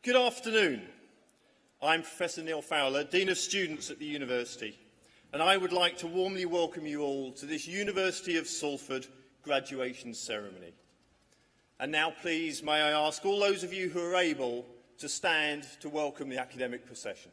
Good afternoon. I'm Professor Neil Fowler, Dean of Students at the University, and I would like to warmly welcome you all to this University of Salford graduation ceremony. And now please, may I ask all those of you who are able to stand to welcome the academic procession.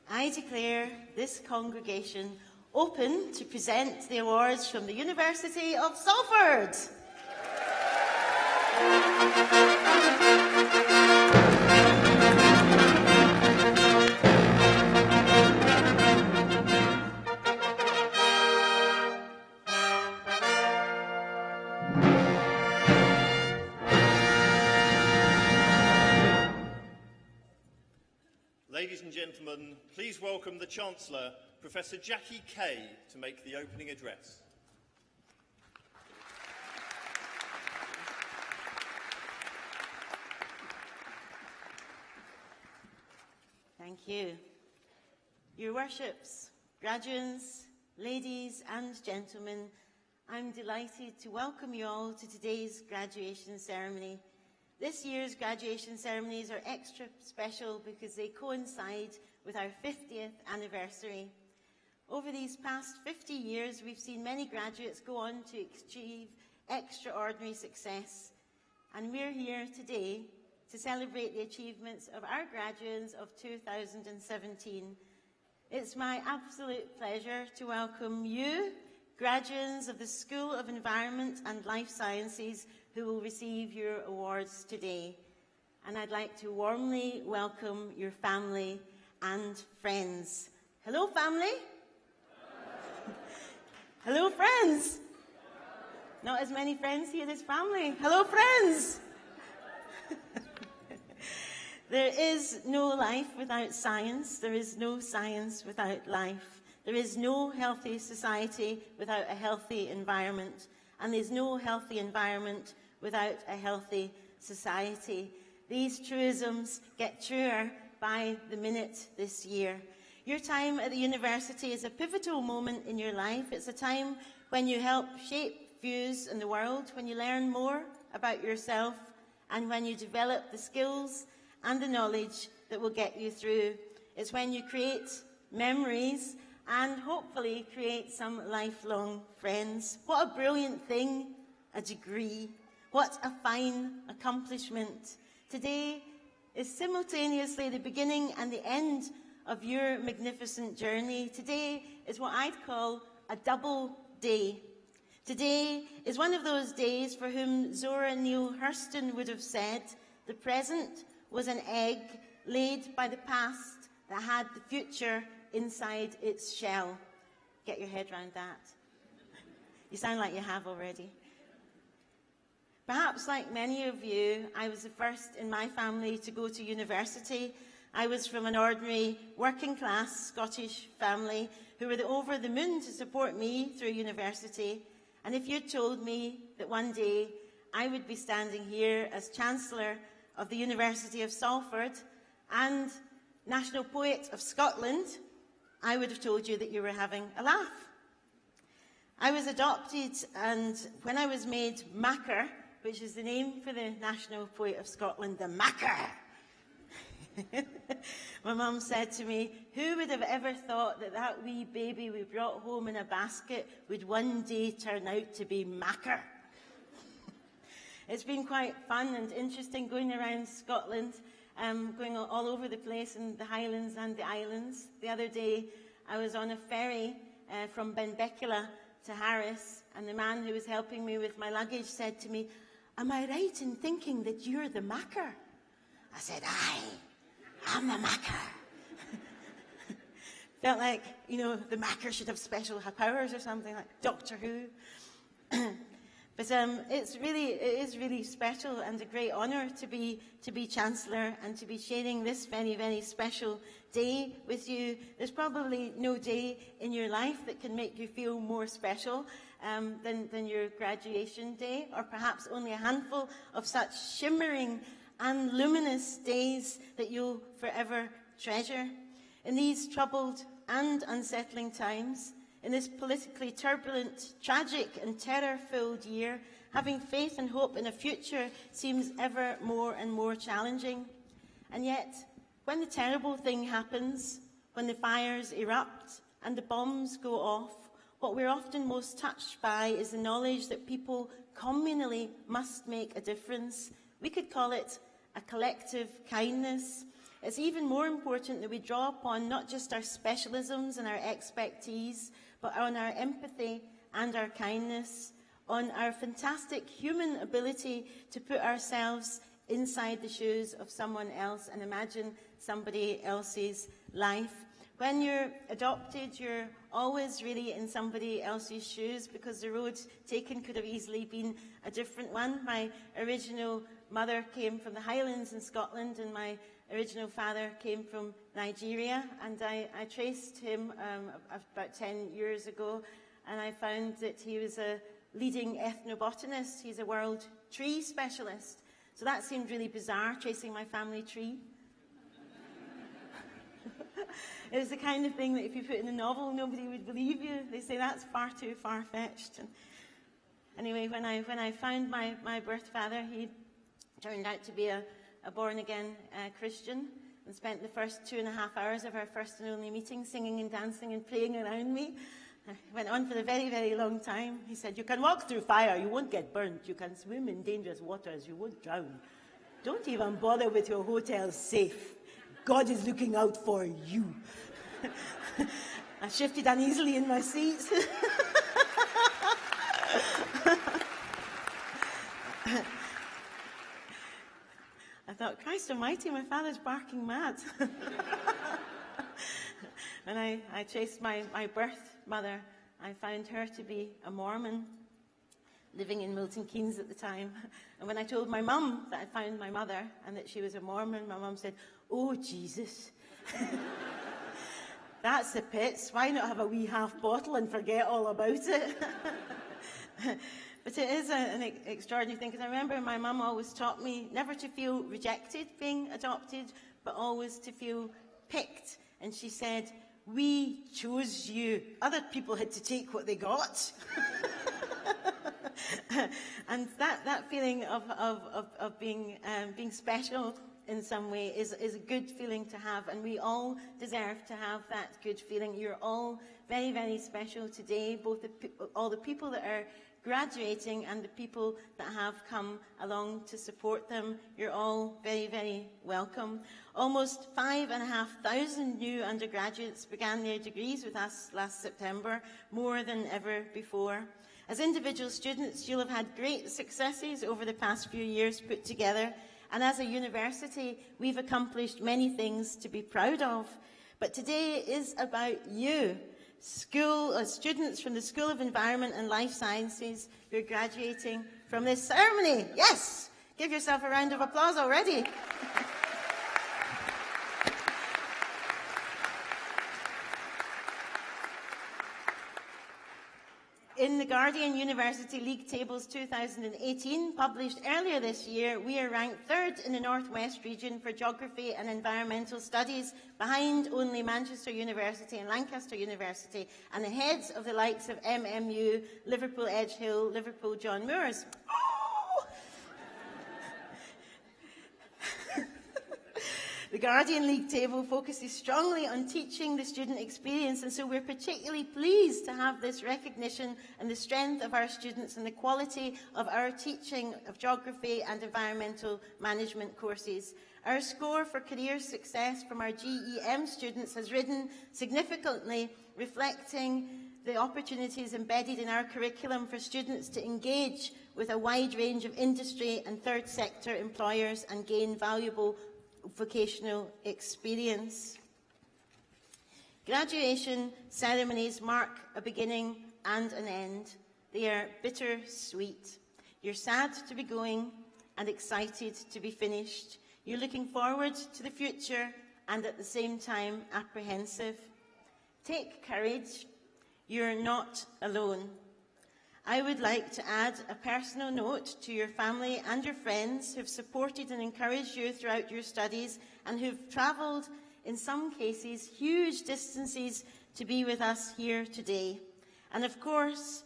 I declare this congregation open to present the awards from the University of Salford. Ladies and gentlemen, please welcome the Chancellor, Professor Jackie Kay, to make the opening address. Thank you. Your Worships, graduates, ladies and gentlemen, I'm delighted to welcome you all to today's graduation ceremony. This year's graduation ceremonies are extra special because they coincide with our 50th anniversary. Over these past 50 years, we've seen many graduates go on to achieve extraordinary success. And we're here today to celebrate the achievements of our graduates of 2017. It's my absolute pleasure to welcome you, graduates of the School of Environment and Life Sciences, who will receive your awards today. And I'd like to warmly welcome your family and friends. Hello, family. Hello, friends. Not as many friends here as family. Hello, friends. There is no life without science. There is no science without life. There is no healthy society without a healthy environment. And there's no healthy environment without a healthy society. These truisms get truer by the minute this year. Your time at the university is a pivotal moment in your life. It's a time when you help shape views in the world, when you learn more about yourself, and when you develop the skills and the knowledge that will get you through. It's when you create memories and hopefully create some lifelong friends. What a brilliant thing, a degree. What a fine accomplishment. Today is simultaneously the beginning and the end of your magnificent journey. Today is what I'd call a double day. Today is one of those days for whom Zora Neale Hurston would have said, the present was an egg laid by the past that had the future inside its shell. Get your head around that. You sound like you have already. Perhaps like many of you, I was the first in my family to go to university. I was from an ordinary working-class Scottish family who were over the moon to support me through university. And if you'd told me that one day I would be standing here as Chancellor of the University of Salford and National Poet of Scotland, I would have told you that you were having a laugh. I was adopted, and when I was made Macker, which is the name for the National Poet of Scotland, the Macker, my mum said to me, who would have ever thought that that wee baby we brought home in a basket would one day turn out to be Macker? It's been quite fun and interesting going around Scotland, going all over the place in the Highlands and the Islands. The other day I was on a ferry from Benbecula to Harris, and the man who was helping me with my luggage said to me, am I right in thinking that you're the Macker? I said, aye. I'm the Macker. Felt like, you know, the Macker should have special powers or something, like Doctor Who. But it is really special and a great honour to be Chancellor and to be sharing this very, very special day with you. There's probably no day in your life that can make you feel more special than your graduation day, or perhaps only a handful of such shimmering and luminous days that you'll forever treasure. In these troubled and unsettling times, in this politically turbulent, tragic and terror-filled year, having faith and hope in a future seems ever more and more challenging. And yet, when the terrible thing happens, when the fires erupt and the bombs go off, what we're often most touched by is the knowledge that people communally must make a difference. We could call it a collective kindness. It's even more important that we draw upon not just our specialisms and our expertise, but on our empathy and our kindness, on our fantastic human ability to put ourselves inside the shoes of someone else and imagine somebody else's life. When you're adopted, you're always really in somebody else's shoes, because the road taken could have easily been a different one. My original mother came from the Highlands in Scotland, and my original father came from Nigeria, and I traced him about 10 years ago, and I found that he was a leading ethnobotanist. He's a world tree specialist. So that seemed really bizarre, tracing my family tree. It was the kind of thing that if you put in a novel, nobody would believe you. They say that's far too far-fetched. And anyway, when I found my birth father, he turned out to be a born-again Christian, and spent the first 2.5 hours of our first and only meeting singing and dancing and praying around me. It went on for a very, very long time. He said, you can walk through fire, you won't get burnt. You can swim in dangerous waters, you won't drown. Don't even bother with your hotel safe. God is looking out for you. I shifted uneasily in my seat. I thought, Christ almighty, my father's barking mad. When I traced my birth mother, I found her to be a Mormon, living in Milton Keynes at the time. And when I told my mum that I found my mother and that she was a Mormon, my mum said, oh, Jesus. That's the pits. Why not have a wee half bottle and forget all about it? But it is an extraordinary thing, because I remember my mum always taught me never to feel rejected being adopted, but always to feel picked. And she said, We chose you. Other people had to take what they got. And that feeling of being special in some way is a good feeling to have, and we all deserve to have that good feeling. You're all very, very special today, both all the people that are graduating and the people that have come along to support them. You're all very, very welcome. Almost 5,500 new undergraduates began their degrees with us last September, more than ever before. As individual students, you'll have had great successes over the past few years put together, and as a university, we've accomplished many things to be proud of. But today is about you, students from the School of Environment and Life Sciences who are graduating from this ceremony. Yes! Give yourself a round of applause already. In the Guardian University League Tables 2018, published earlier this year, we are ranked third in the North West region for geography and environmental studies, behind only Manchester University and Lancaster University, and ahead of the likes of MMU, Liverpool Edge Hill, Liverpool John Moores. The Guardian League Table focuses strongly on teaching the student experience, and so we're particularly pleased to have this recognition and the strength of our students and the quality of our teaching of geography and environmental management courses. Our score for career success from our GEM students has risen significantly, reflecting the opportunities embedded in our curriculum for students to engage with a wide range of industry and third sector employers and gain valuable vocational experience. Graduation ceremonies mark a beginning and an end. They are bittersweet. You're sad to be going and excited to be finished. You're looking forward to the future and at the same time apprehensive. Take courage. You're not alone. I would like to add a personal note to your family and your friends who've supported and encouraged you throughout your studies and who've travelled, in some cases, huge distances to be with us here today. And of course,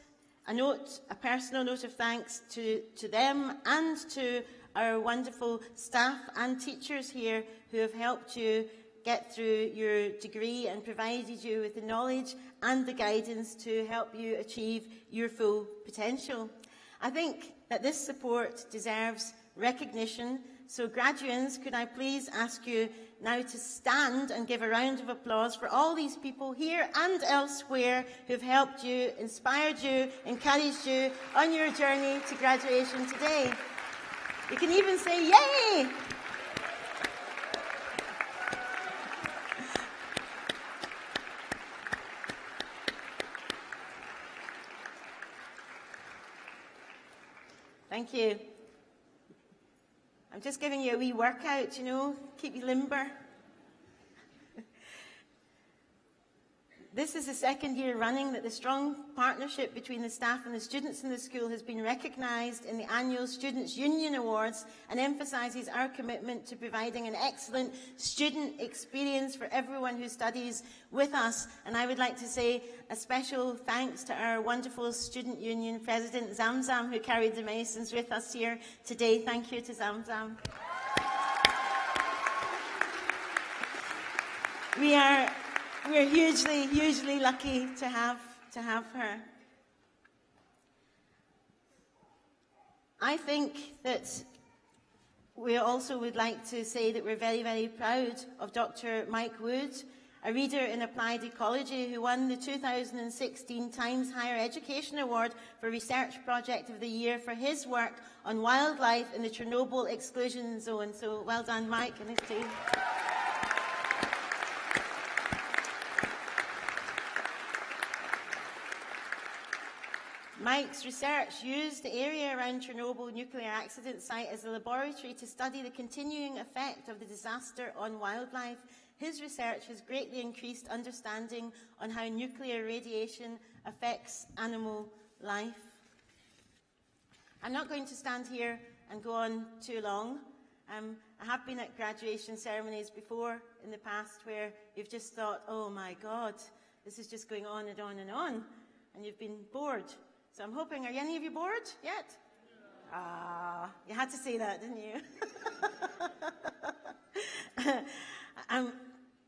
a personal note of thanks to them and to our wonderful staff and teachers here who have helped you get through your degree and provided you with the knowledge and the guidance to help you achieve your full potential. I think that this support deserves recognition. So graduates, could I please ask you now to stand and give a round of applause for all these people here and elsewhere who've helped you, inspired you, encouraged you on your journey to graduation today. You can even say, yay! Thank you. I'm just giving you a wee workout, keep you limber. This is the second year running that the strong partnership between the staff and the students in the school has been recognised in the annual Students' Union Awards and emphasises our commitment to providing an excellent student experience for everyone who studies with us. And I would like to say a special thanks to our wonderful Student Union President, Zamzam, who carried the Masons with us here today. Thank you to Zamzam. We're hugely lucky to have her. I think that we also would like to say that we're very, very proud of Dr. Mike Wood, a reader in applied ecology who won the 2016 Times Higher Education Award for Research Project of the Year for his work on wildlife in the Chernobyl exclusion zone. So well done, Mike and his team. Mike's research used the area around Chernobyl nuclear accident site as a laboratory to study the continuing effect of the disaster on wildlife. His research has greatly increased understanding on how nuclear radiation affects animal life. I'm not going to stand here and go on too long. I have been at graduation ceremonies before in the past where you've just thought, oh my God, this is just going on and on and on, and you've been bored. So I'm hoping, are any of you bored yet? Ah, you had to say that, didn't you?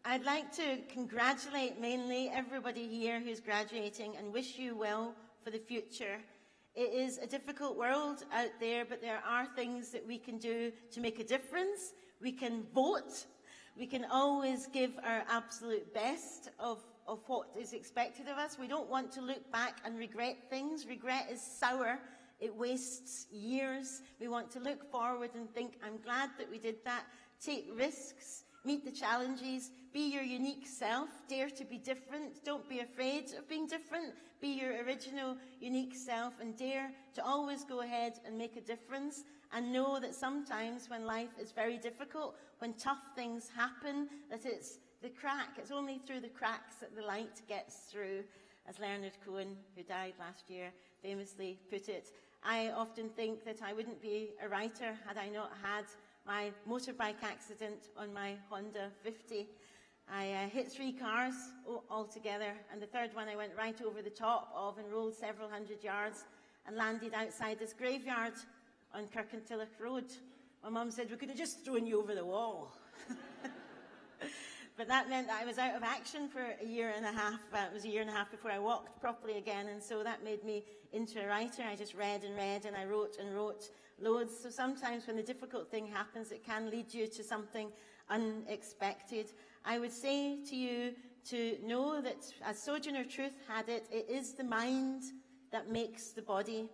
I'd like to congratulate mainly everybody here who's graduating and wish you well for the future. It is a difficult world out there, but there are things that we can do to make a difference. We can vote. We can always give our absolute best of what is expected of us. We don't want to look back and regret things. Regret is sour. It wastes years. We want to look forward and think, I'm glad that we did that. Take risks. Meet the challenges. Be your unique self. Dare to be different. Don't be afraid of being different. Be your original, unique self, and dare to always go ahead and make a difference. And know that sometimes when life is very difficult, when tough things happen, that it's the crack. It's only through the cracks that the light gets through, as Leonard Cohen, who died last year, famously put it. I often think that I wouldn't be a writer had I not had my motorbike accident on my Honda 50. I hit 3 cars altogether, and the third one I went right over the top of and rolled several hundred yards and landed outside this graveyard on Kirkintilloch Road. My mum said, we could have just thrown you over the wall. But that meant that I was out of action for a year and a half. It was a year and a half before I walked properly again, and so that made me into a writer. I just read and read, and I wrote and wrote loads. So sometimes when the difficult thing happens, it can lead you to something unexpected. I would say to you to know that, as Sojourner Truth had it, it is the mind that makes the body.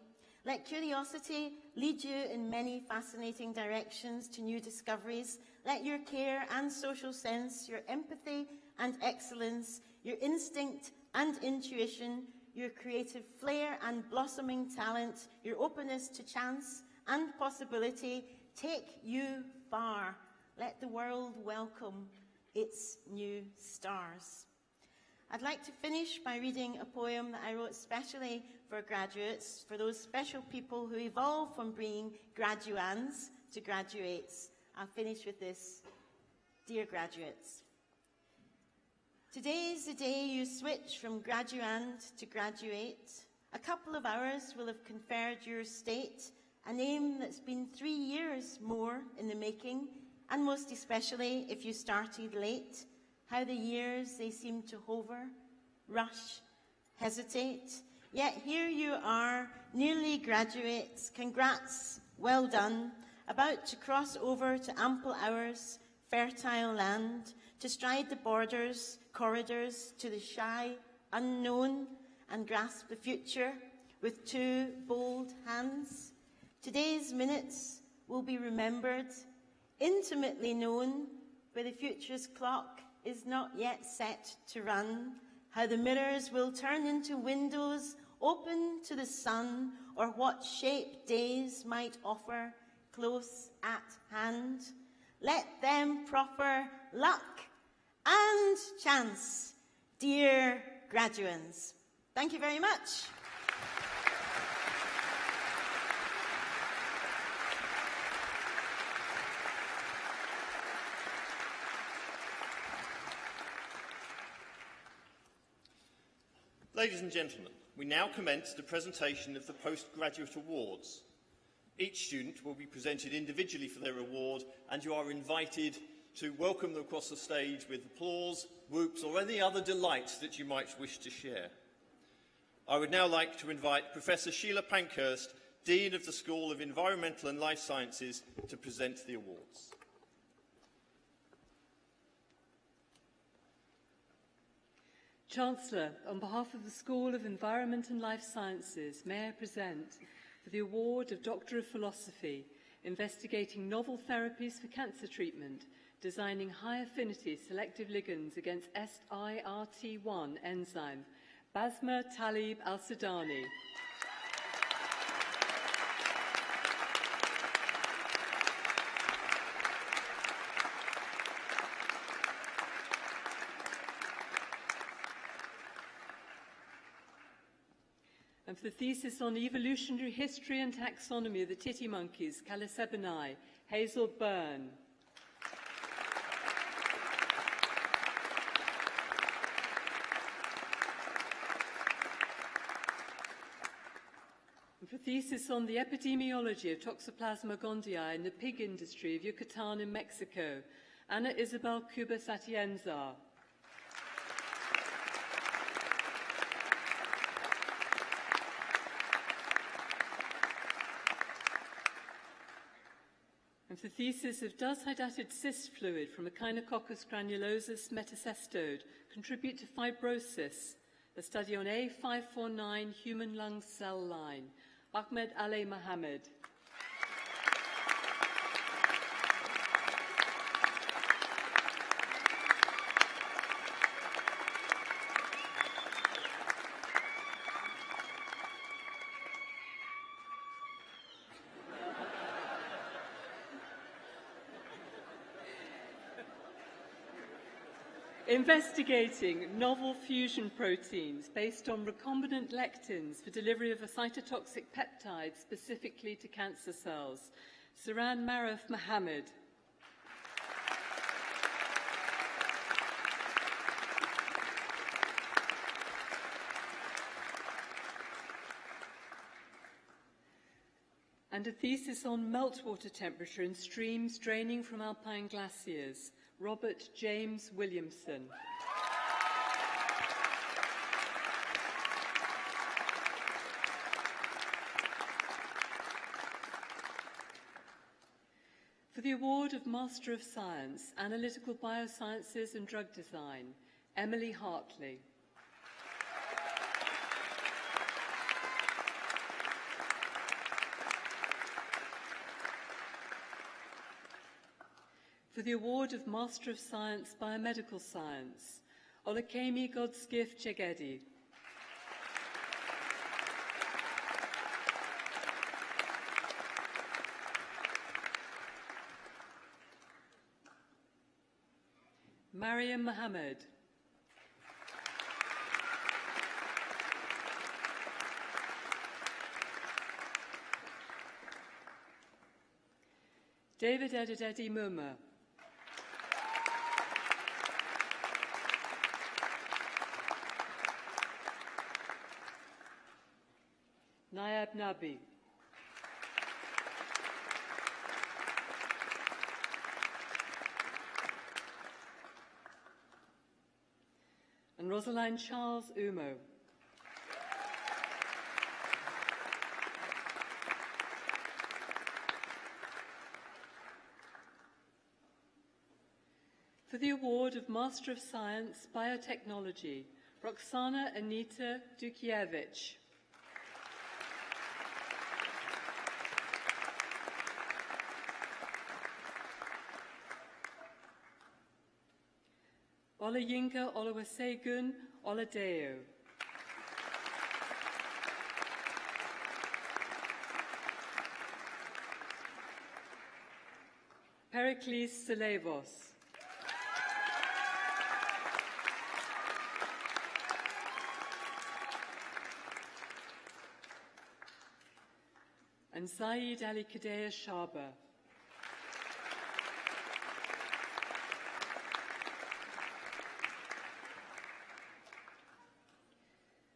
Let curiosity lead you in many fascinating directions to new discoveries. Let your care and social sense, your empathy and excellence, your instinct and intuition, your creative flair and blossoming talent, your openness to chance and possibility take you far. Let the world welcome its new stars. I'd like to finish by reading a poem that I wrote specially for graduates, for those special people who evolve from being graduands to graduates. I'll finish with this. Dear graduates, today's the day you switch from graduand to graduate. A couple of hours will have conferred your state, a name that's been 3 years more in the making, and most especially if you started late. How the years, they seem to hover, rush, hesitate. Yet here you are, nearly graduates. Congrats, well done. About to cross over to ample hours, fertile land, to stride the borders, corridors, to the shy, unknown, and grasp the future with 2 bold hands. Today's minutes will be remembered, intimately known, where the future's clock is not yet set to run, how the mirrors will turn into windows open to the sun, or what shape days might offer close at hand. Let them proffer luck and chance, dear graduands. Thank you very much. Ladies and gentlemen, we now commence the presentation of the Postgraduate Awards. Each student will be presented individually for their award, and you are invited to welcome them across the stage with applause, whoops, or any other delights that you might wish to share. I would now like to invite Professor Sheila Pankhurst, Dean of the School of Environmental and Life Sciences, to present the awards. Chancellor, on behalf of the School of Environment and Life Sciences, may I present for the award of Doctor of Philosophy, investigating novel therapies for cancer treatment, designing high-affinity selective ligands against SIRT1 enzyme, Basma Talib Al-Sudani. And for the thesis on evolutionary history and taxonomy of the titty monkeys, Calicebanai, Hazel Byrne. thesis on the epidemiology of Toxoplasma gondii in the pig industry of Yucatan in Mexico, Ana Isabel Cubas Atienza. And for the thesis of does hydatid cyst fluid from Echinococcus granulosus metacestode contribute to fibrosis? A study on A549 human lung cell line. Ahmed Ali Mohammed. Investigating novel fusion proteins based on recombinant lectins for delivery of a cytotoxic peptide specifically to cancer cells. Saran Marif Mohammed. And a thesis on meltwater temperature in streams draining from alpine glaciers. Robert James Williamson. For the award of Master of Science, Analytical Biosciences and Drug Design, Emily Hartley. For the award of Master of Science, Biomedical Science, Olakemi Godskif Chegedi. Mariam Mohammed. David Edededi Muma. Nayab Nabi. And Rosaline Charles Umo. For the award of Master of Science, Biotechnology, Roxana Anita Dukievich. Olayinka Oluwasegun Oladeo. Pericles Selevos. And Saeed Ali Kadea Shaba.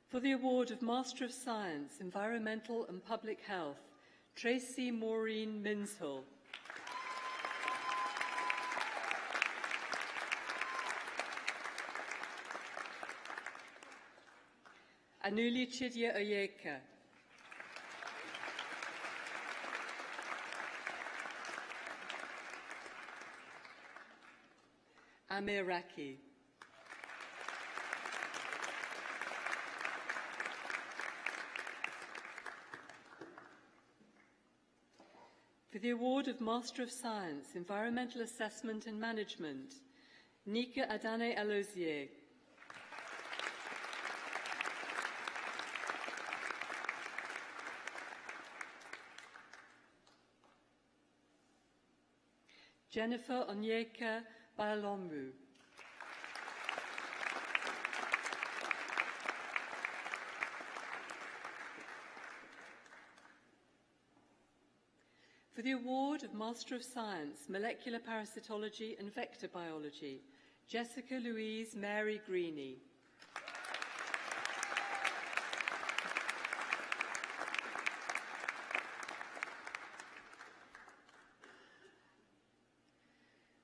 For the award of Master of Science, Environmental and Public Health, Tracy Maureen Minshull. Anuli Chidya Oyeka. Amir Raki. For the award of Master of Science, Environmental Assessment and Management, Nika Adane Alozier. Jennifer Onyeka Balombu. For the award of Master of Science, Molecular Parasitology and Vector Biology, Jessica Louise Mary Greeny.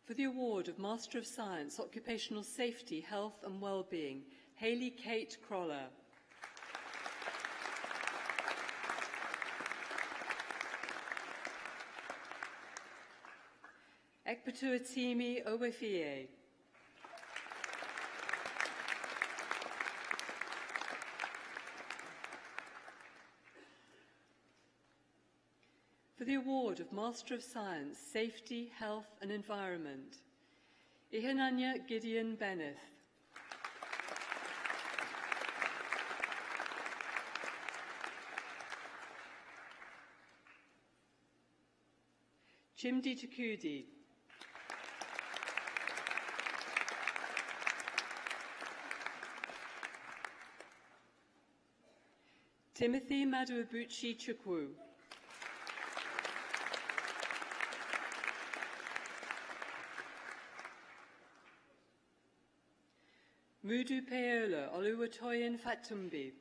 For the award of Master of Science, Occupational Safety, Health and Wellbeing, Hayley Kate Croller. Ekpatuatimi Owefie. For the award of Master of Science, Safety, Health and Environment, Ihananya Gideon Benneth. Chimdi Takudi. Timothy Maduabuchi Chukwu. Mudu Peola Oluwatoyin Fatumbi.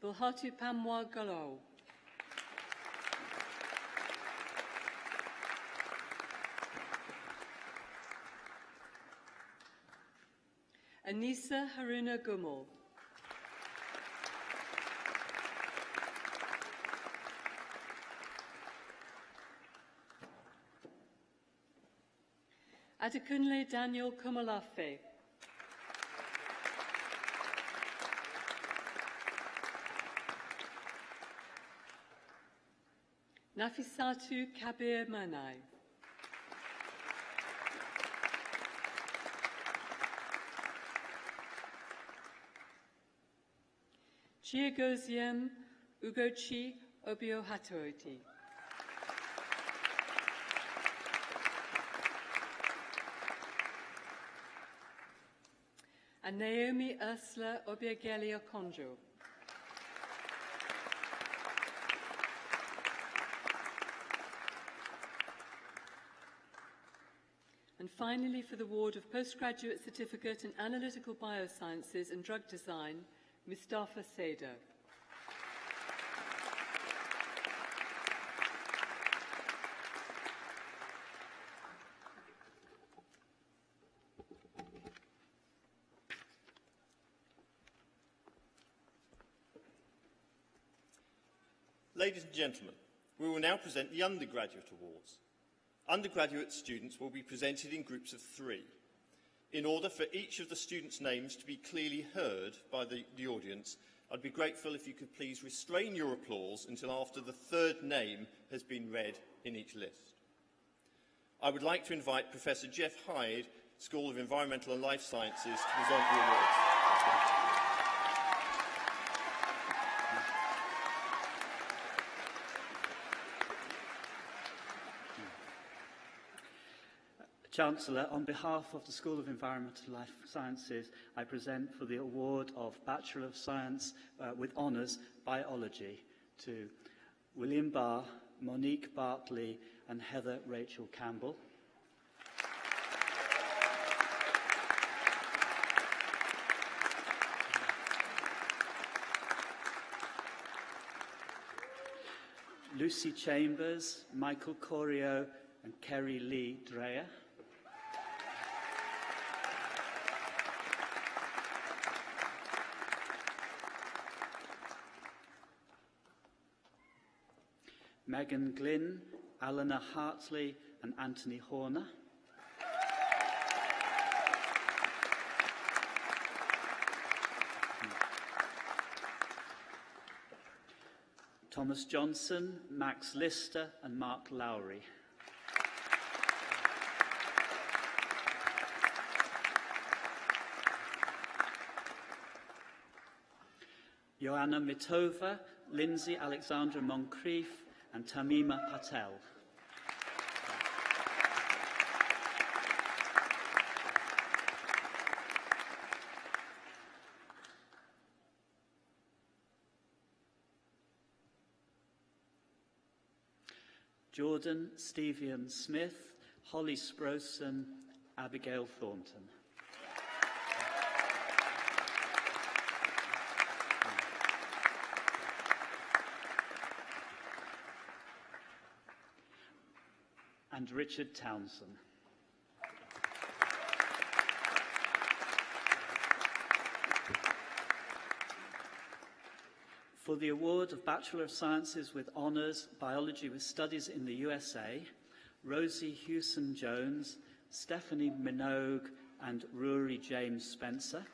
Bilhatu Pamwa Galou. Anissa Haruna Gummel. Adekunle Daniel Kumalafe. Nafisatu Kabir Manai. Chiagoziem Ugochi Obiohatoiti. And Naomi Ursula Obiageli Okonjo. And finally, for the award of Postgraduate Certificate in Analytical Biosciences and Drug Design, Mustafa Seda. Ladies and gentlemen, we will now present the Undergraduate Awards. Undergraduate students will be presented in groups of 3. In order for each of the students' names to be clearly heard by the audience, I'd be grateful if you could please restrain your applause until after the 3rd name has been read in each list. I would like to invite Professor Jeff Hyde, School of Environmental and Life Sciences, to present the awards. Chancellor, on behalf of the School of Environmental and Life Sciences, I present for the award of Bachelor of Science with Honours Biology to William Barr, Monique Bartley and Heather Rachel Campbell. Lucy Chambers, Michael Corio and Kerry Lee Dreyer. Megan Glynn, Alana Hartley and Anthony Horner. Thomas Johnson, Max Lister and Mark Lowry. Joanna Mitova, Lindsay Alexandra Moncrief and Tamima Patel. Jordan Stevian Smith, Holly Sproson, Abigail Thornton. and Richard Townsend. For the award of Bachelor of Sciences with Honours, Biology with Studies in the USA, Rosie Hewson-Jones, Stephanie Minogue and Rory James Spencer.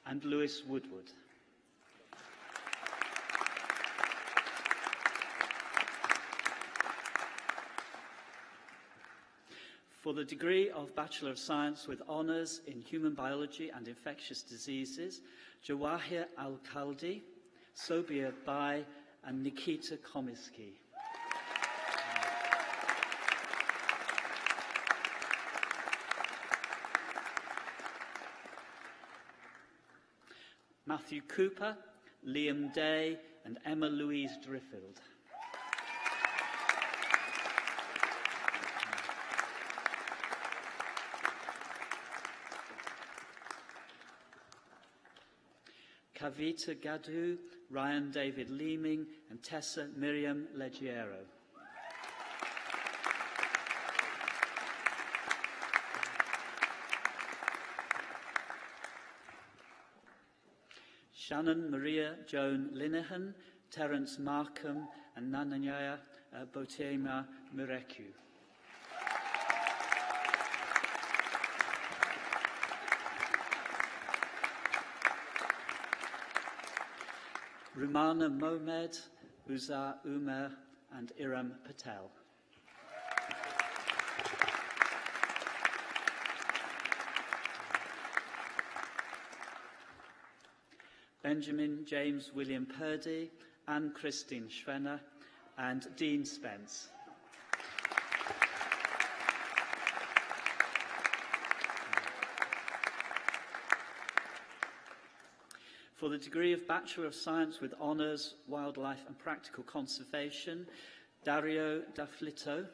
And Lewis Woodward. For the degree of Bachelor of Science with Honours in Human Biology and Infectious Diseases, Jawahir Al-Khaldi, Sobia Bai and Nikita Komisky. Matthew Cooper, Liam Day and Emma Louise Driffield. Kavita Gadu, Ryan David Leeming and Tessa Miriam Leggiero. Shannon Maria Joan Linehan, Terence Markham and Nananya Botema Mureku. Rumana Mohamed, Uza Umar and Iram Patel. Benjamin James William Purdy, Anne Christine Schwenner and Dean Spence. For the degree of Bachelor of Science with Honours, Wildlife and Practical Conservation, Dario Daflito,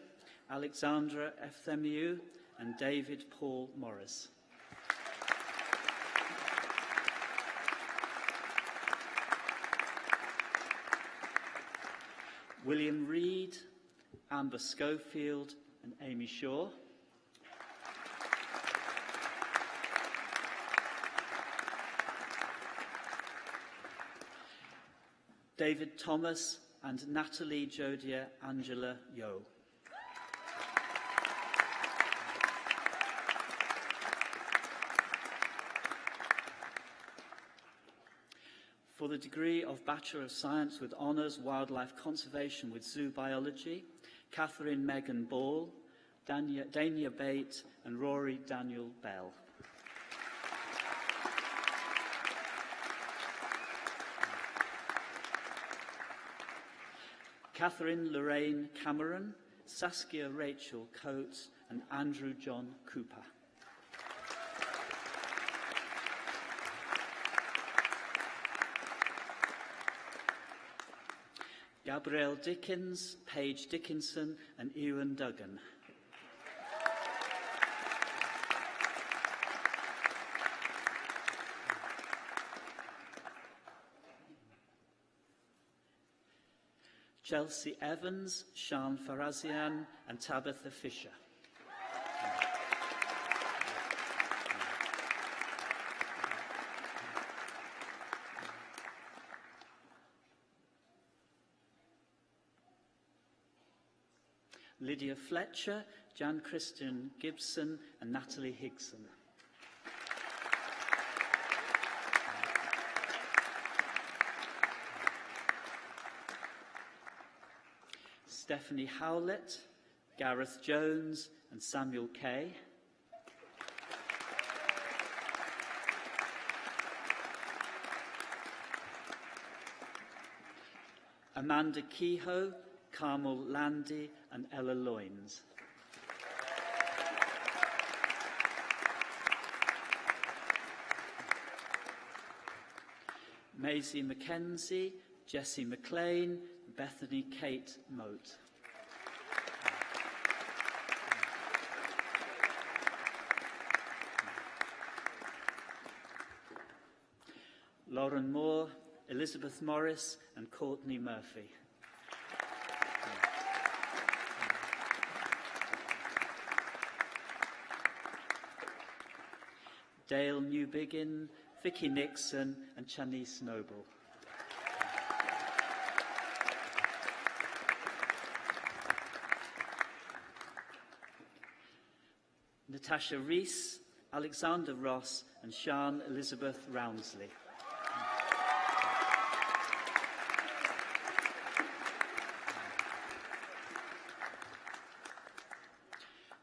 Alexandra Efthemiou and David Paul Morris. William Reed, Amber Schofield and Amy Shaw. David Thomas and Natalie Jodia Angela Yo. For the degree of Bachelor of Science with Honours, Wildlife Conservation with Zoo Biology, Catherine Megan Ball, Dania Bate and Rory Daniel Bell. Catherine Lorraine Cameron, Saskia Rachel Coates and Andrew John Cooper. Gabrielle Dickens, Paige Dickinson and Ewan Duggan. Chelsea Evans, Sian Farazian and Tabitha Fisher. Lydia Fletcher, Jan Christian Gibson and Natalie Higson. Stephanie Howlett, Gareth Jones and Samuel Kay. Amanda Kehoe, Carmel Landy and Ella Loynes. Maisie Mackenzie, Jessie McLean, Bethany Kate Moat. Lauren Moore, Elizabeth Morris and Courtney Murphy. Dale Newbigin, Vicky Nixon and Chanice Noble. Natasha Rees, Alexander Ross and Sian Elizabeth Roundsley.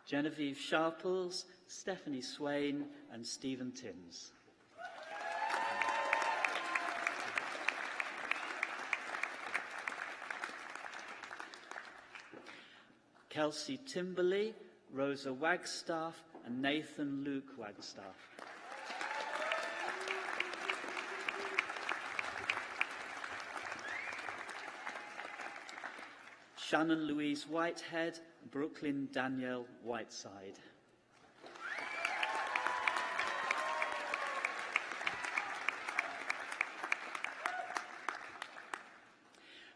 Genevieve Sharples, Stephanie Swain and Stephen Timms. Kelsey Timberley, Rosa Wagstaff and Nathan Luke Wagstaff. Shannon Louise Whitehead, Brooklyn Danielle Whiteside.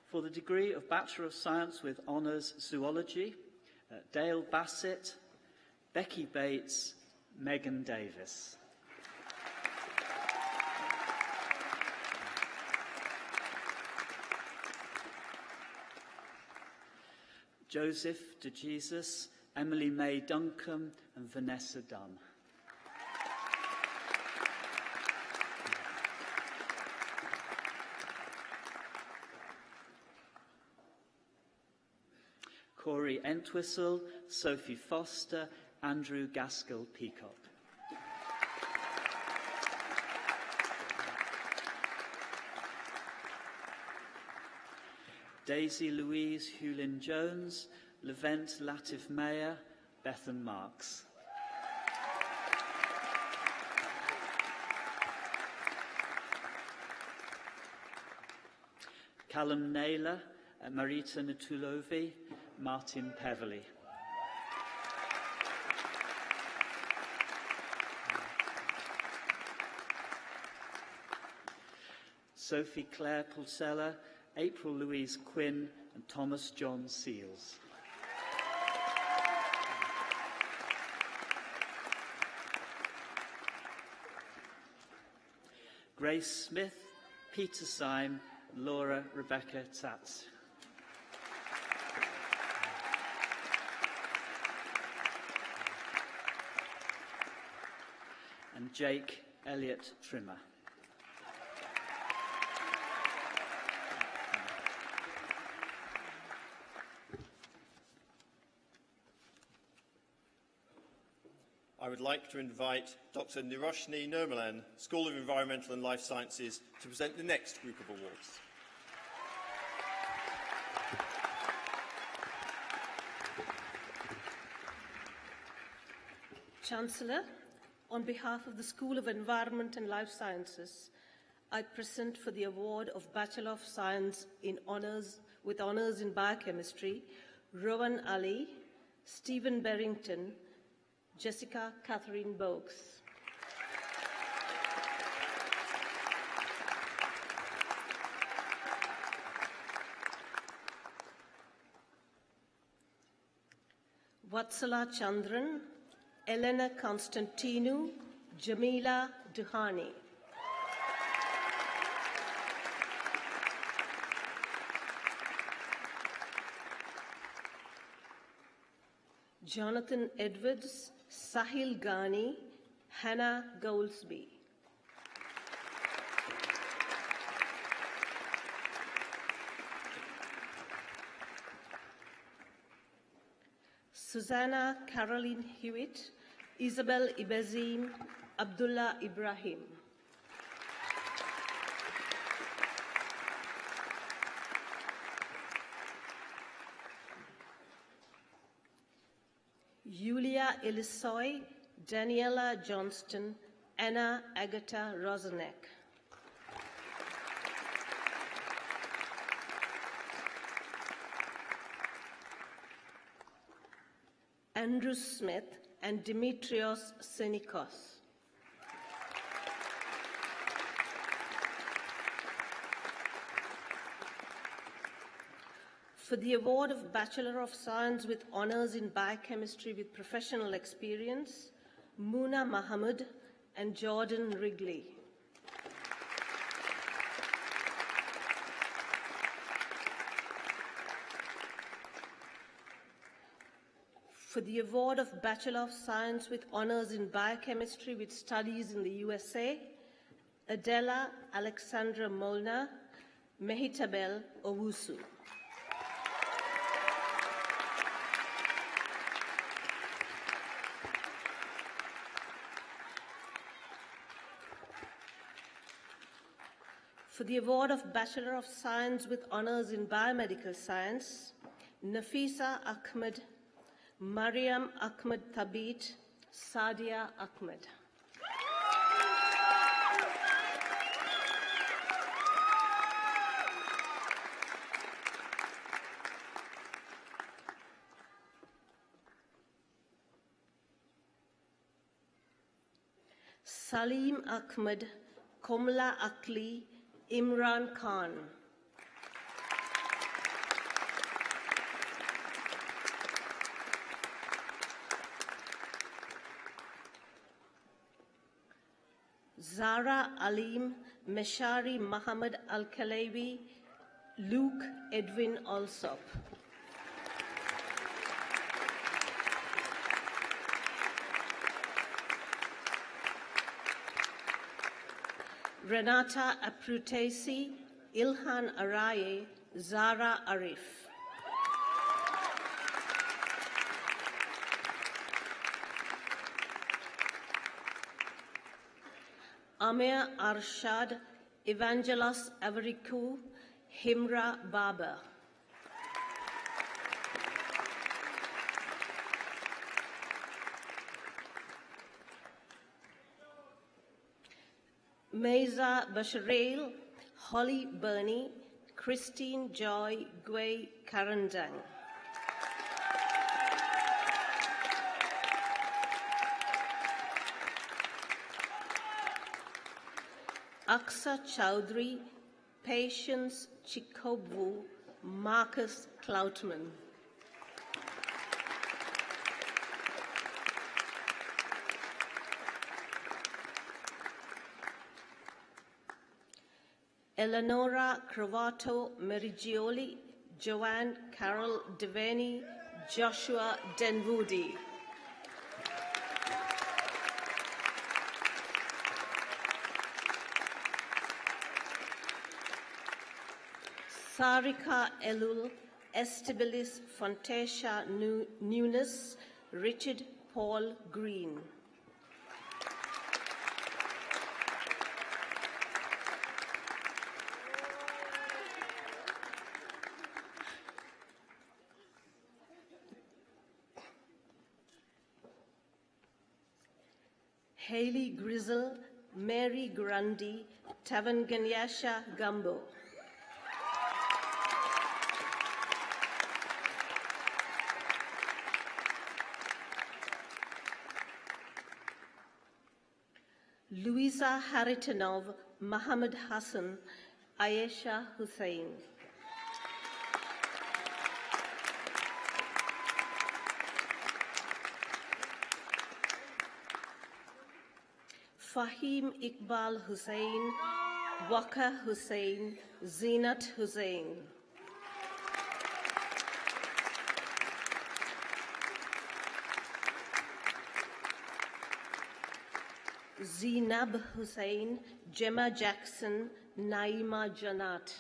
For the degree of Bachelor of Science with Honours Zoology, Dale Bassett, Becky Bates, Megan Davis. Joseph DeJesus, Emily May Duncombe and Vanessa Dunn. Corey Entwistle, Sophie Foster, Andrew Gaskell Peacock. Daisy Louise Hewlin Jones, Levent Latif Mayer, Bethan Marks. Callum Naylor, Marita Natulovi, Martin Peverley. Sophie Claire Pulsella, April Louise Quinn and Thomas John Seals. Grace Smith, Peter Syme, Laura Rebecca Tzatz. And Jake Elliott Trimmer. I would like to invite Dr. Niroshni Nirmalan, School of Environmental and Life Sciences, to present the next group of awards. Chancellor, on behalf of the School of Environment and Life Sciences, I present for the award of Bachelor of Science with Honours in Biochemistry, Rowan Ali, Stephen Berrington, Jessica Catherine Boakes. Vatsala Chandran, Elena Constantinou, Jamila Duhani. Jonathan Edwards, Sahil Ghani, Hannah Goulsby. Susanna Caroline Hewitt, Isabel Ibezim, Abdullah Ibrahim. Yulia Elisoy, Daniela Johnston, Anna Agatha Rosenek. Andrew Smith and Dimitrios Senikos. For the award of Bachelor of Science with Honours in Biochemistry with Professional Experience, Muna Mohammed and Jordan Wrigley. For the award of Bachelor of Science with Honours in Biochemistry with Studies in the USA, Adela Alexandra Molnar, Mehitabel Owusu. For the award of Bachelor of Science with Honours in Biomedical Science, Nafisa Ahmed, Mariam Ahmed Thabit, Sadia Ahmed. Salim Ahmed, Komla Akli, Imran Khan. Zara Alim, Meshari Muhammad Al-Kalawi, Luke Edwin Alsop. Renata Aprutesi, Ilhan Araye, Zara Arif. Amir Arshad, Evangelos Avriku, Himra Baba. Meza Basharil, Holly Burney, Christine Joy Gui Karandang. Aksa Chowdhury, Patience Chikobwu, Marcus Cloutman. Eleonora Cravato Merigioli, Joanne Carol Devaney, Joshua Denwoody. Sarika Elul, Estabilis Fontesha Nunes, Richard Paul Green. Haley Grizzle, Mary Grundy, Tavanganyasha Gumbo. Louisa Haritonov, Mohammed Hassan, Ayesha Hussain. Fahim Iqbal Hussain, Waka Hussain, Zinat Hussain. Zinab Hussain, Gemma Jackson, Naima Janat.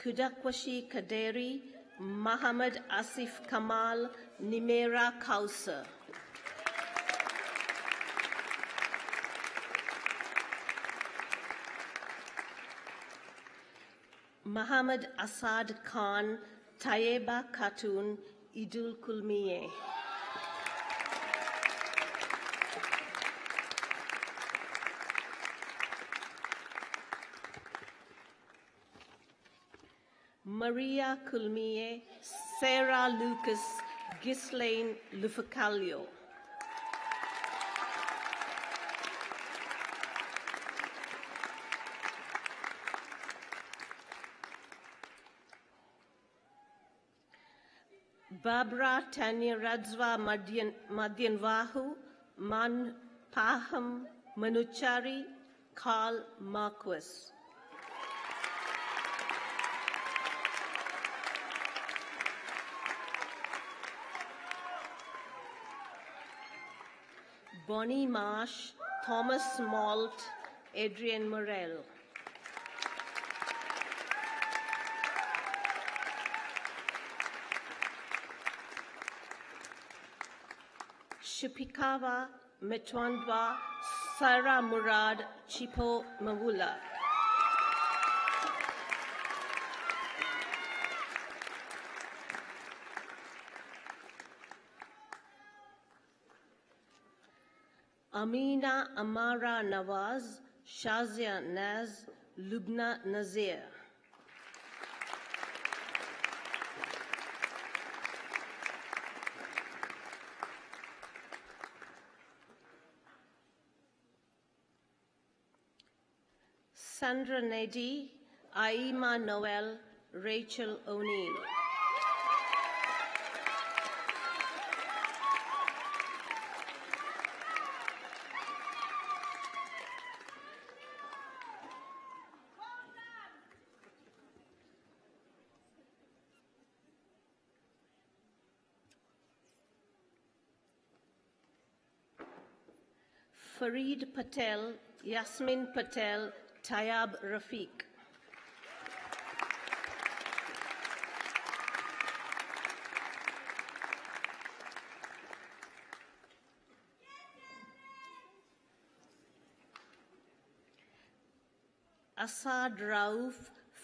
Kudakwashi Kaderi, Muhammad Asif Kamal, Nimera Kausar. Muhammad Asad Khan, Tayeba Khatun, Idul Kulmiye. Maria Kulmiye, Sarah Lucas, Ghislaine Lufacalio. Barbara Tanya Radzwa Madyanvahu, Man Paham Manuchari, Carl Marquis. Bonnie Marsh, Thomas Malt, Adrian Morel. Shupikawa, Metwandwa, Sarah Murad, Chipo Mawula. Amina Amara Nawaz, Shazia Naz, Lubna Nazir. Sandra Nedi, Aima Noel, Rachel O'Neill. Fareed Patel, Yasmin Patel, Tayab Rafiq. Asad Rauf,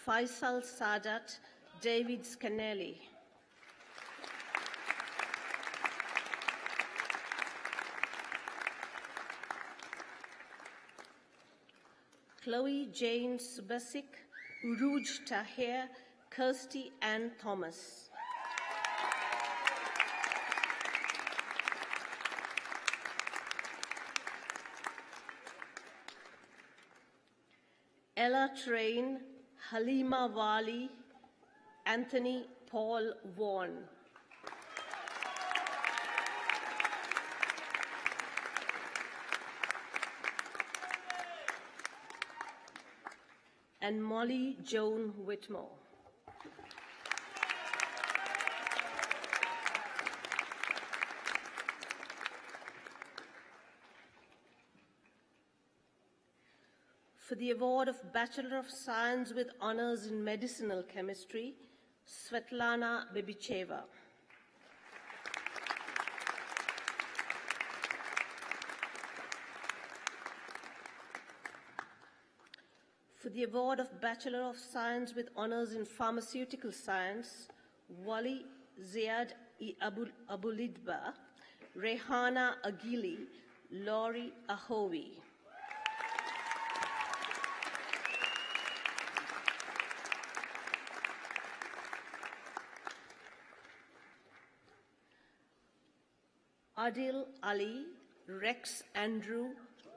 Faisal Sadat, David Scanelli. Chloe Jane Subasic, Uruj Tahir, Kirsty Ann Thomas. Ella Train, Halima Wali, Anthony Paul Vaughan. And Molly Joan Whitmore. For the award of Bachelor of Science with Honours in Medicinal Chemistry, Svetlana Bibicheva. For the award of Bachelor of Science with Honours in Pharmaceutical Science, Wali Ziad Abulidba, Rehana Agili, Laurie Ahowi. Adil Ali, Rex Andrew,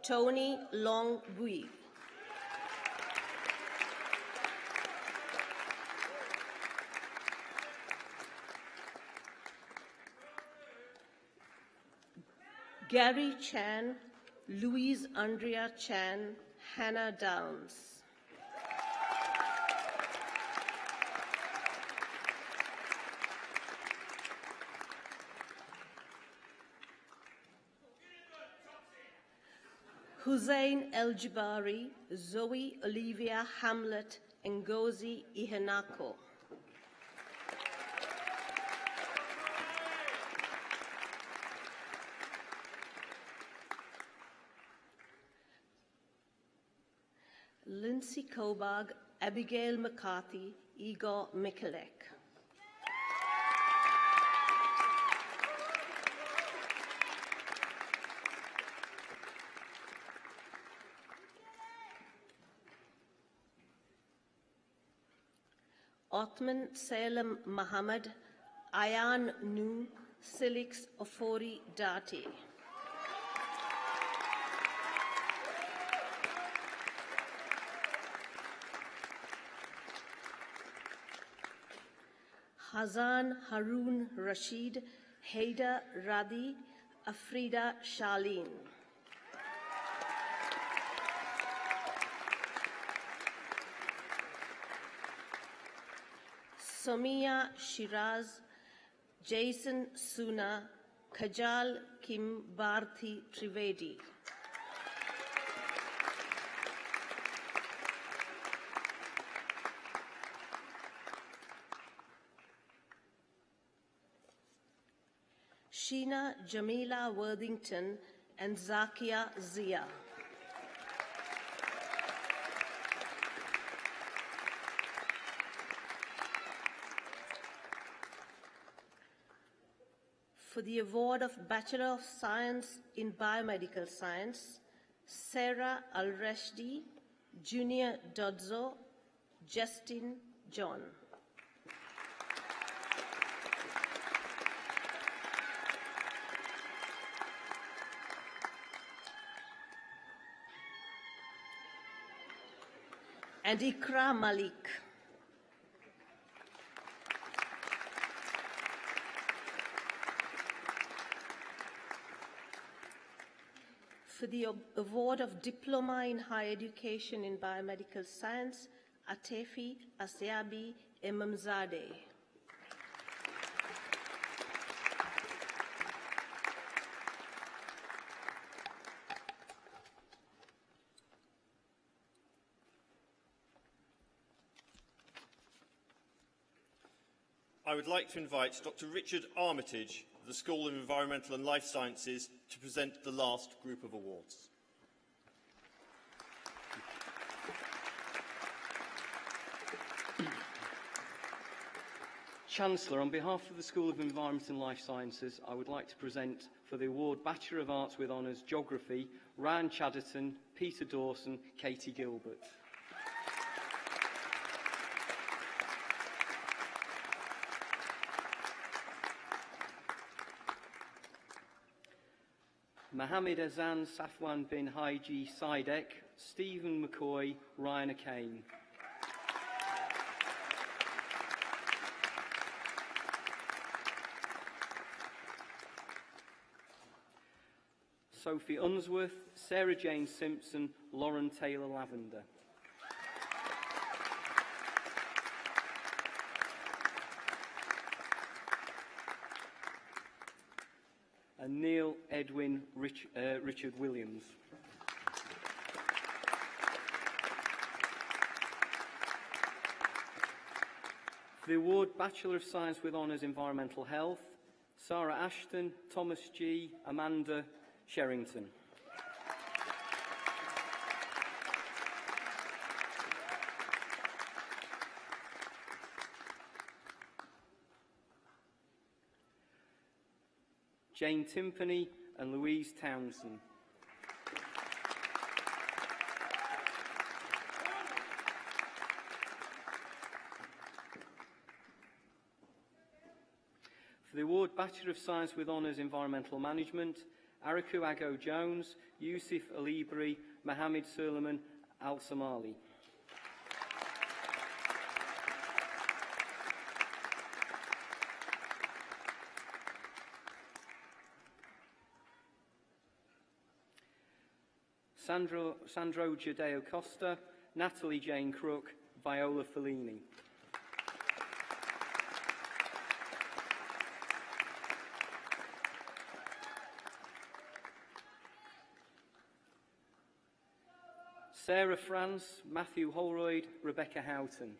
Tony Long Bui. Gary Chan, Louise Andrea Chan, Hannah Downs. Hussein El-Jabari, Zoe Olivia Hamlet, Ngozi Ihenako. Lindsay Kobag, Abigail McCarthy, Igor Mikulek. Othman Salem Muhammad, Ayan Nu, Silix Ofori Dati. Hazan Haroon Rashid, Haida Radi, Afrida Charlene. Somiya Shiraz, Jason Suna, Kajal Kim Bharti Trivedi. Sheena Jamila Worthington and Zakia Zia. For the award of Bachelor of Science in Biomedical Science, Sarah Al-Rashdi, Junior Dodzo, Justin John. And Ikra Malik. For the award of Diploma in Higher Education in Biomedical Science, Atefi Asyabi Imamzadeh. I would like to invite Dr. Richard Armitage of the School of Environmental and Life Sciences to present the last group of awards. Chancellor, on behalf of the School of Environment and Life Sciences, I would like to present for the award Bachelor of Arts with Honours Geography, Ryan Chadderton, Peter Dawson, Katie Gilbert. Mohammed Azan Safwan bin Haji Sidek, Stephen McCoy, Ryan Akane. Sophie Unsworth, Sarah Jane Simpson, Lauren Taylor Lavender. And Neil Edwin Richard Williams. For the award Bachelor of Science with Honours Environmental Health, Sarah Ashton, Thomas G, Amanda Sherrington. Jane Timpany and Louise Townsend. For the award Bachelor of Science with Honours Environmental Management, Ariku Ago Jones, Yusuf Alibri, Mohammed Suleiman Al Somali. Sandro Jadeo Costa, Natalie Jane Crook, Viola Fellini. Sarah France, Matthew Holroyd, Rebecca Houghton.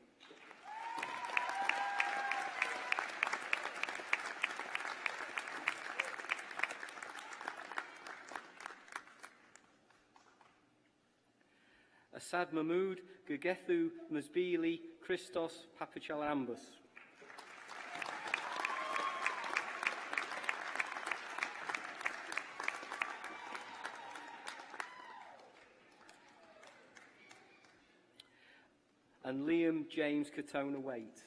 Asad Mahmood, Gugethu Masbili, Christos Papachalambus. And Liam James Katona Waite.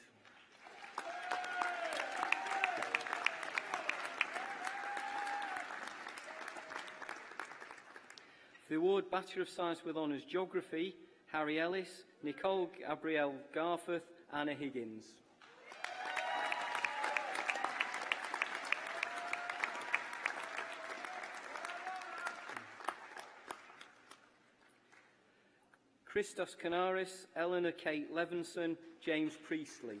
For the award Bachelor of Science with Honours Geography, Harry Ellis, Nicole Gabrielle Garforth, Anna Higgins. Christos Canaris, Eleanor Kate Levinson, James Priestley.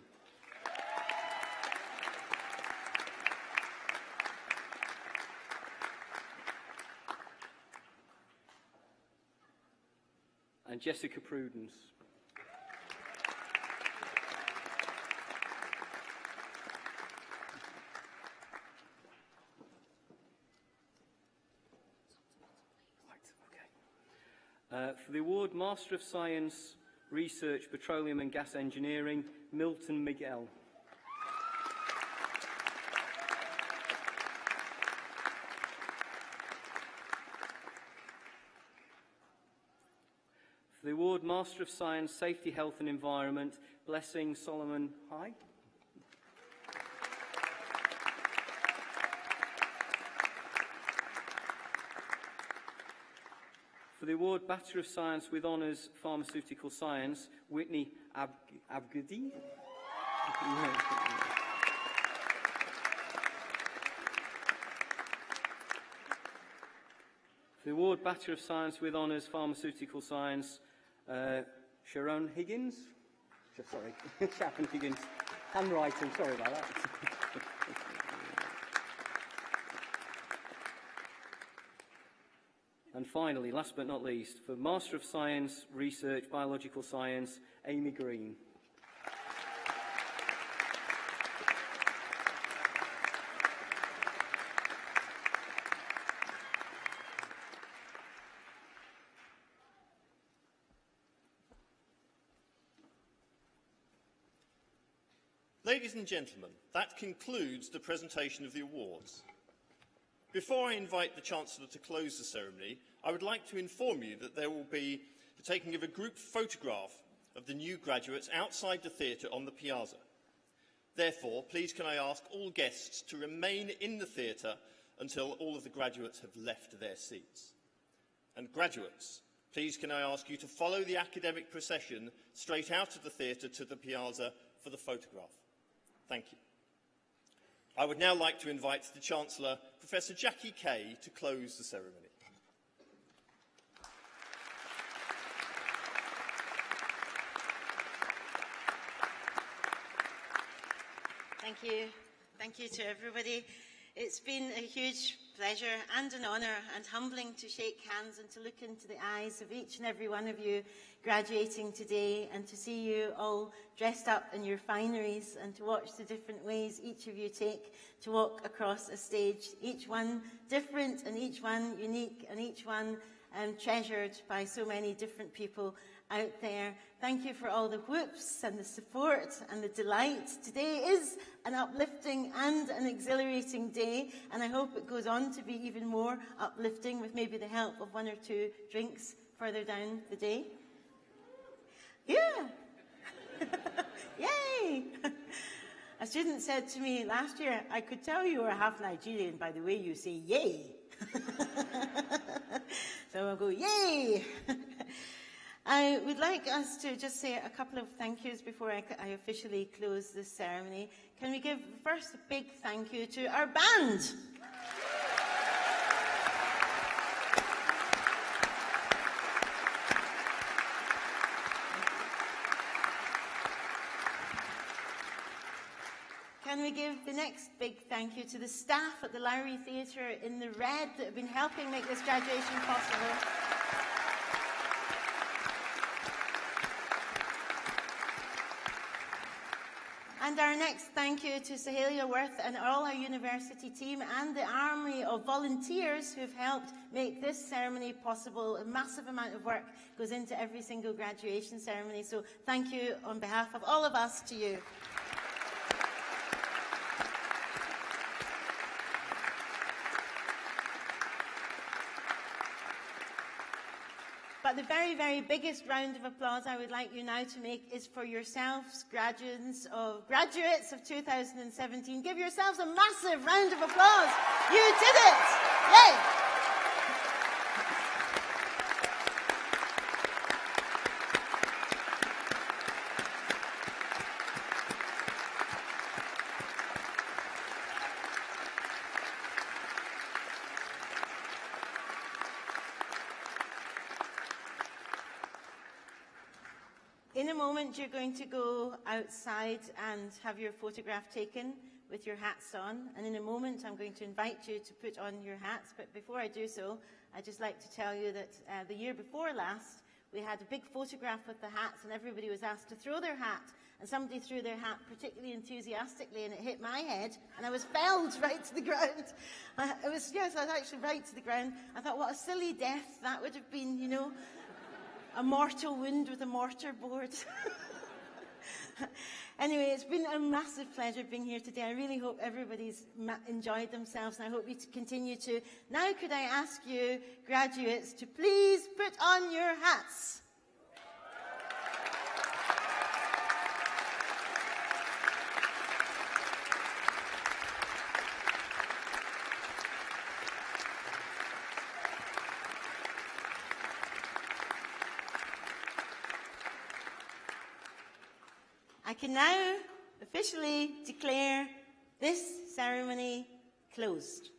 And Jessica Prudence. For the award Master of Science, Research, Petroleum and Gas Engineering, Milton Miguel. For the award Master of Science, Safety, Health and Environment, Blessing Solomon High. For the award Bachelor of Science with Honours, Pharmaceutical Science, Whitney Abgadi. For the award Bachelor of Science with Honours, Pharmaceutical Science, Sharon Higgins. Sorry, Sharon Higgins. Handwriting, sorry about that. And finally, last but not least, for Master of Science, Research, Biological Science, Amy Green. Ladies and gentlemen, that concludes the presentation of the awards. Before I invite the Chancellor to close the ceremony, I would like to inform you that there will be the taking of a group photograph of the new graduates outside the theatre on the piazza. Therefore, please can I ask all guests to remain in the theatre until all of the graduates have left their seats. And graduates, please can I ask you to follow the academic procession straight out of the theatre to the piazza for the photograph. Thank you. I would now like to invite the Chancellor, Professor Jackie Kay, to close the ceremony. Thank you. Thank you to everybody. It's been a huge pleasure and an honour and humbling to shake hands and to look into the eyes of each and every one of you graduating today, and to see you all dressed up in your fineries, and to watch the different ways each of you take to walk across a stage, each one different and each one unique and each one treasured by so many different people out there. Thank you for all the whoops and the support and the delight. Today is an uplifting and an exhilarating day, and I hope it goes on to be even more uplifting with maybe the help of one or two drinks further down the day. Yeah! Yay! A student said to me last year, I could tell you were half Nigerian by the way you say yay. So I'll go yay! I would like us to just say a couple of thank yous before I officially close this ceremony. Can we give first a big thank you to our band? Can we give the next big thank you to the staff at the Lowry Theatre in the red that have been helping make this graduation possible? And our next thank you to Sahelia Worth and all our university team and the army of volunteers who've helped make this ceremony possible. A massive amount of work goes into every single graduation ceremony, so thank you on behalf of all of us to you. But the very, very biggest round of applause I would like you now to make is for yourselves, graduates of 2017. Give yourselves a massive round of applause. You did it! Yay! in a moment, you're going to go outside and have your photograph taken with your hats on. And in a moment, I'm going to invite you to put on your hats. But before I do so, I'd just like to tell you that the year before last, we had a big photograph with the hats, and everybody was asked to throw their hat. And somebody threw their hat particularly enthusiastically, and it hit my head, and I was felled right to the ground. I was actually right to the ground. I thought, what a silly death that would have been, you know. A mortal wound with a mortar board. Anyway, it's been a massive pleasure being here today. I really hope everybody's enjoyed themselves, and I hope you continue to. Now, could I ask you, graduates, to please put on your hats? I can now officially declare this ceremony closed.